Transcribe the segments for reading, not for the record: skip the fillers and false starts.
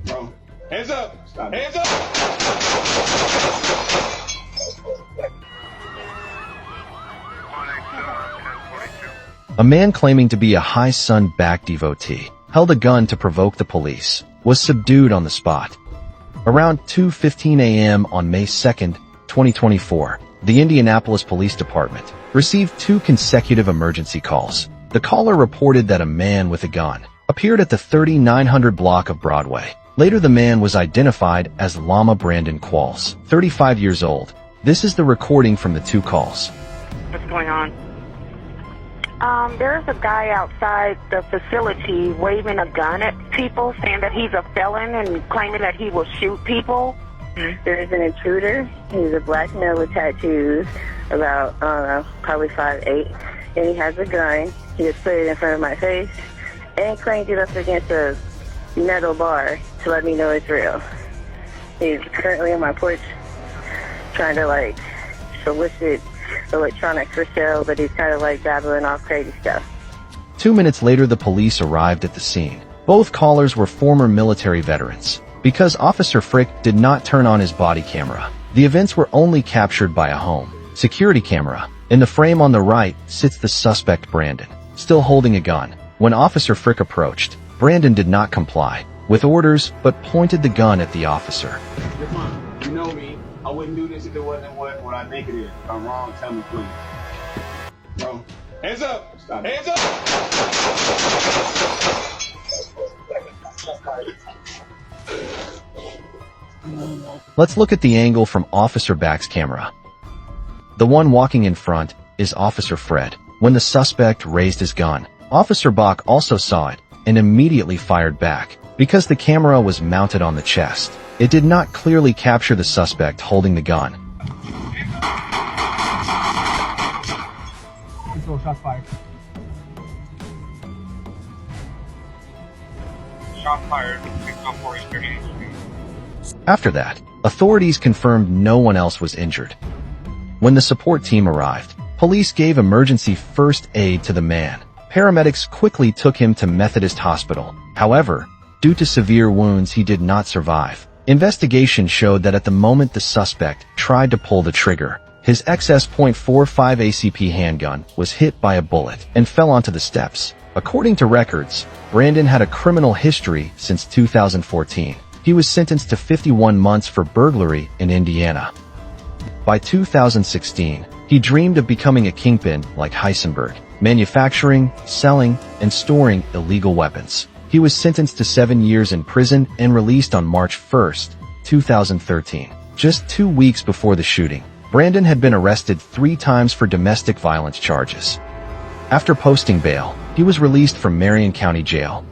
Bro, hands up! Stop. Hands up! A man claiming to be a High Sun Back devotee held a gun to provoke the police, was subdued on the spot. Around 2:15 a.m. on May 2, 2024, the Indianapolis Police Department received 2 consecutive emergency calls. The caller reported that a man with a gun appeared at the 3900 block of Broadway. Later, the man was identified as Lama Brandon Qualls, 35 years old. This is the recording from the 2 calls. What's going on? There's a guy outside the facility waving a gun at people, saying that he's a felon and claiming that he will shoot people. There's an intruder. He's a black male with tattoos, about, I don't know, probably 5'8", and he has a gun. He just put it in front of my face and cranked it up against a metal bar to let me know it's real. He's currently on my porch trying to, solicit electronics for sale, but he's kind of babbling off crazy stuff. 2 minutes later, the police arrived at the scene. Both callers were former military veterans. Because Officer Frick did not turn on his body camera, the events were only captured by a home security camera. In the frame on the right sits the suspect Brandon, still holding a gun. When Officer Frick approached, Brandon did not comply with orders, but pointed the gun at the officer. Your mom, you know me. I wouldn't do this if it wasn't what I think it is. If I'm wrong, tell me please. Bro, hands up! Stop. Hands up! Let's look at the angle from Officer Back's camera. The one walking in front is Officer Fred. When the suspect raised his gun, Officer Bach also saw it and immediately fired back. Because the camera was mounted on the chest, it did not clearly capture the suspect holding the gun. Shots fired. Shot fired. After that, authorities confirmed no one else was injured. When the support team arrived, police gave emergency first aid to the man. Paramedics quickly took him to Methodist Hospital. However, due to severe wounds, he did not survive. Investigation showed that at the moment the suspect tried to pull the trigger, his XS.45 ACP handgun was hit by a bullet and fell onto the steps. According to records, Brandon had a criminal history since 2014. He was sentenced to 51 months for burglary in Indiana. By 2016, he dreamed of becoming a kingpin like Heisenberg, manufacturing, selling, and storing illegal weapons. He was sentenced to 7 years in prison and released on March 1, 2013. Just 2 weeks before the shooting, Brandon had been arrested 3 times for domestic violence charges. After posting bail, he was released from Marion County Jail.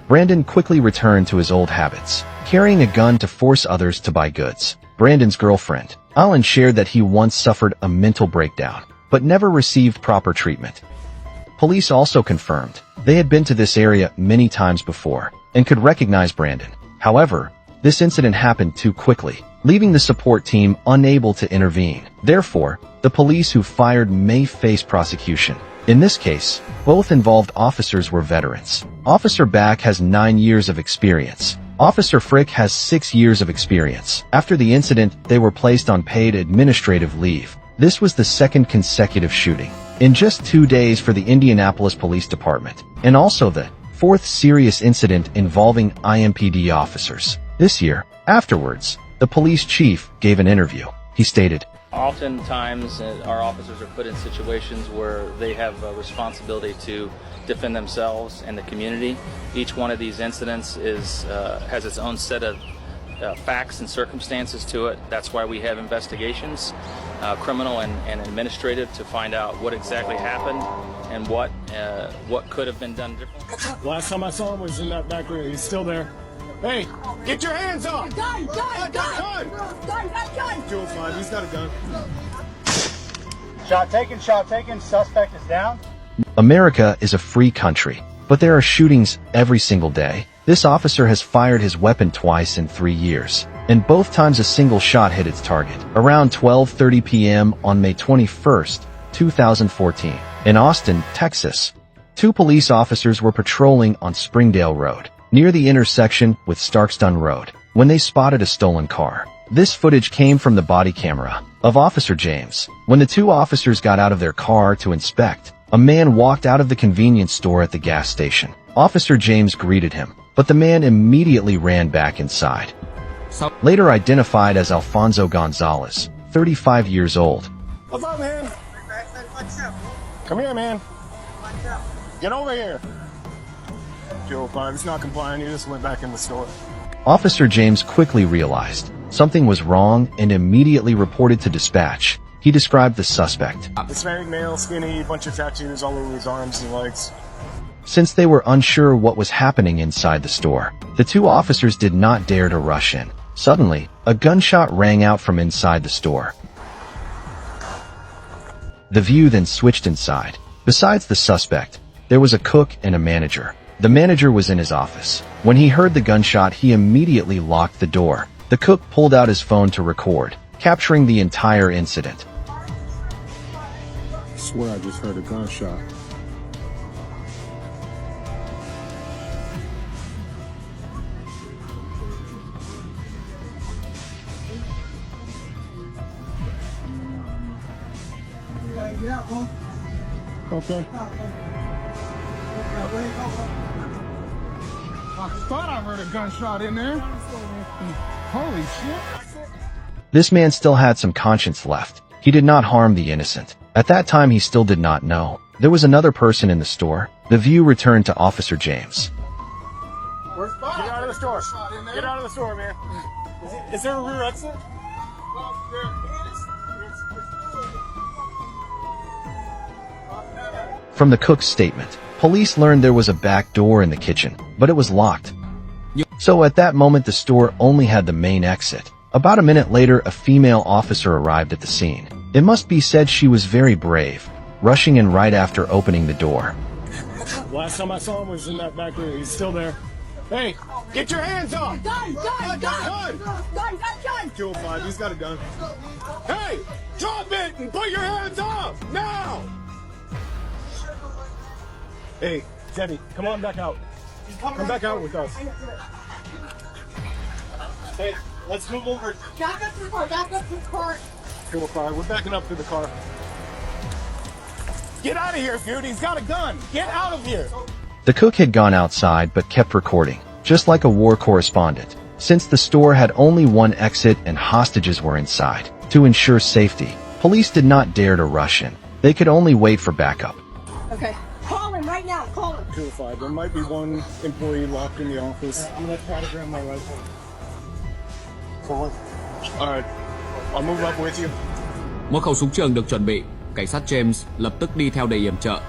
Brandon quickly returned to his old habits, carrying a gun to force others to buy goods. Brandon's girlfriend, Alan, shared that he once suffered a mental breakdown, but never received proper treatment. Police also confirmed they had been to this area many times before and could recognize Brandon. However, this incident happened too quickly, leaving the support team unable to intervene. Therefore, the police who fired may face prosecution. In this case, both involved officers were veterans. Officer Back has 9 years of experience. Officer Frick has 6 years of experience. After the incident, they were placed on paid administrative leave. This was the second consecutive shooting in just 2 days for the Indianapolis Police Department, and also the 4th serious incident involving IMPD officers. This year, afterwards, the police chief gave an interview. He stated, "Oftentimes, our officers are put in situations where they have a responsibility to defend themselves and the community. Each one of these incidents has its own set of facts and circumstances to it. That's why we have investigations, criminal and administrative, to find out what exactly happened and what could have been done differently." Last time I saw him was in that back room. He's still there. Hey, get your hands off! Gun! 205, he's got a gun. Shot taken, suspect is down. America is a free country, but there are shootings every single day. This officer has fired his weapon twice in 3 years, and both times a single shot hit its target. Around 12:30 p.m. on May 21, 2014, in Austin, Texas, 2 police officers were patrolling on Springdale Road. near the intersection with Starkston Road, when they spotted a stolen car. This footage came from the body camera of Officer James. When the two officers got out of their car to inspect, a man walked out of the convenience store at the gas station. Officer James greeted him, but the man immediately ran back inside. Later identified as Alfonso Gonzalez, 35 years old. What's up, man? Come here, man. Get over here. 205, it's not complying. You just went back in the store. Officer James quickly realized something was wrong and immediately reported to dispatch. He described the suspect. Hispanic male, skinny, bunch of tattoos all over his arms and legs. Since they were unsure what was happening inside the store, the two officers did not dare to rush in. Suddenly, a gunshot rang out from inside the store. The view then switched inside. Besides the suspect, there was a cook and a manager. The manager was in his office. When he heard the gunshot, he immediately locked the door. The cook pulled out his phone to record, capturing the entire incident. I swear I just heard a gunshot. Okay. I thought I heard a gunshot in there. Holy shit. This man still had some conscience left. He did not harm the innocent. At that time, he still did not know there was another person in the store. The view returned to Officer James. Get out of the store. Get out of the store, man. Is there a rear exit? From the cook's statement, police learned there was a back door in the kitchen, but it was locked. So at that moment, the store only had the main exit. About a minute later, a female officer arrived at the scene. It must be said she was very brave, rushing in right after opening the door. Last time I saw him was in that back room. He's still there. Hey, get your hands off! Gun! 205, he's got a gun. Hey, drop it and put your hands off! Now! Hey, Debbie, come on back out. Come back out with us. Hey, let's move over. Back up to the car, back up to the car. 205, we're backing up to the car. Get out of here, dude. He's got a gun. Get out of here. The cook had gone outside but kept recording, just like a war correspondent. Since the store had only one exit and hostages were inside, to ensure safety, police did not dare to rush in. They could only wait for backup. Okay. Call him right now. Call him. 205, there might be one employee locked in the office. I'm going to try to grab my rifle. Forward. All right. I'll move up with you. Một khẩu súng trường được chuẩn bị. Cảnh sát James lập tức đi theo để yểm trợ.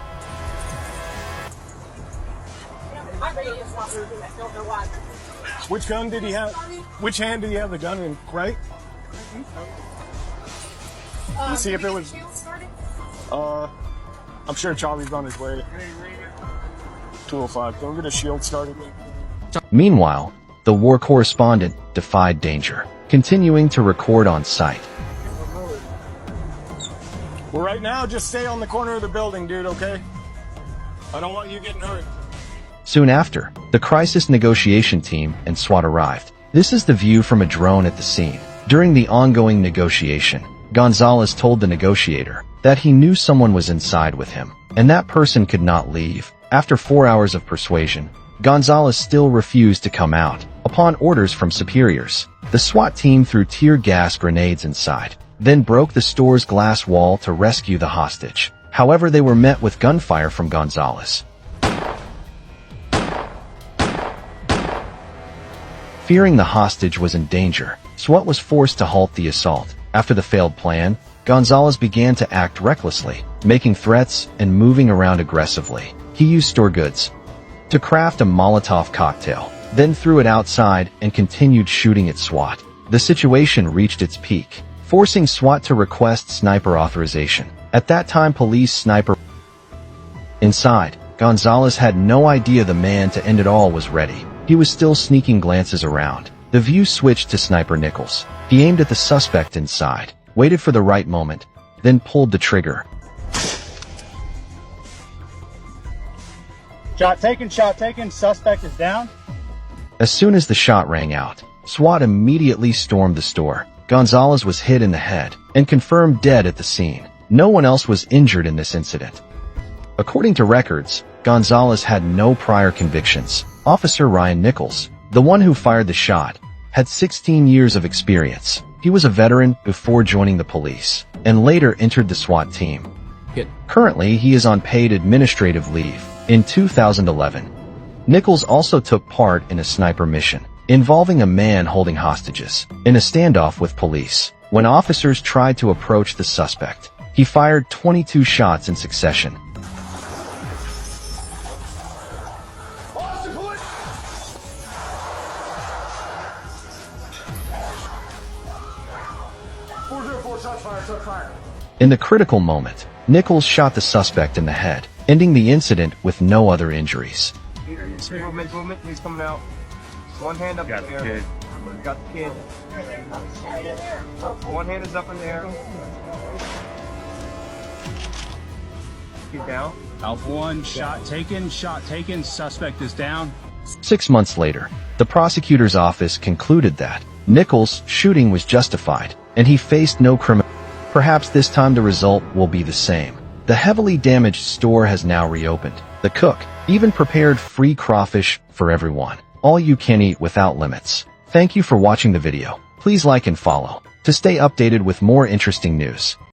Which gun did he have? Which hand did he have the gun in? Right? Let's see if it was. I'm sure Charlie's on his way. 205. Go get a shield started. Meanwhile, the war correspondent defied danger, continuing to record on site. Well, right now, just stay on the corner of the building, dude, okay? I don't want you getting hurt. Soon after, the crisis negotiation team and SWAT arrived. This is the view from a drone at the scene. During the ongoing negotiation, Gonzalez told the negotiator that he knew someone was inside with him, and that person could not leave. After 4 hours of persuasion, Gonzalez still refused to come out. Upon orders from superiors, the SWAT team threw tear gas grenades inside, then broke the store's glass wall to rescue the hostage. However, they were met with gunfire from Gonzalez. Fearing the hostage was in danger, SWAT was forced to halt the assault. After the failed plan, Gonzalez began to act recklessly, making threats and moving around aggressively. He used store goods to craft a Molotov cocktail, then threw it outside and continued shooting at SWAT. The situation reached its peak, forcing SWAT to request sniper authorization. At that time, police sniper inside, Gonzalez had no idea the man to end it all was ready. He was still sneaking glances around. The view switched to Sniper Nichols. He aimed at the suspect inside, waited for the right moment, then pulled the trigger. Shot taken, suspect is down. As soon as the shot rang out, SWAT immediately stormed the store. Gonzalez was hit in the head and confirmed dead at the scene. No one else was injured in this incident. According to records, Gonzalez had no prior convictions. Officer Ryan Nichols, the one who fired the shot, had 16 years of experience. He was a veteran before joining the police and later entered the SWAT team. Currently, he is on paid administrative leave. In 2011, Nichols also took part in a sniper mission involving a man holding hostages in a standoff with police. When officers tried to approach the suspect, he fired 22 shots in succession. In the critical moment, Nichols shot the suspect in the head, ending the incident with no other injuries. Movement, he's coming out. One hand up in the air. Got the kid. One hand is up in the air. He's down. Alpha 1, shot taken, suspect is down. 6 months later, the prosecutor's office concluded that Nichols' shooting was justified, and he faced no criminal. Perhaps this time the result will be the same. The heavily damaged store has now reopened. The cook even prepared free crawfish for everyone. All you can eat without limits. Thank you for watching the video. Please like and follow to stay updated with more interesting news.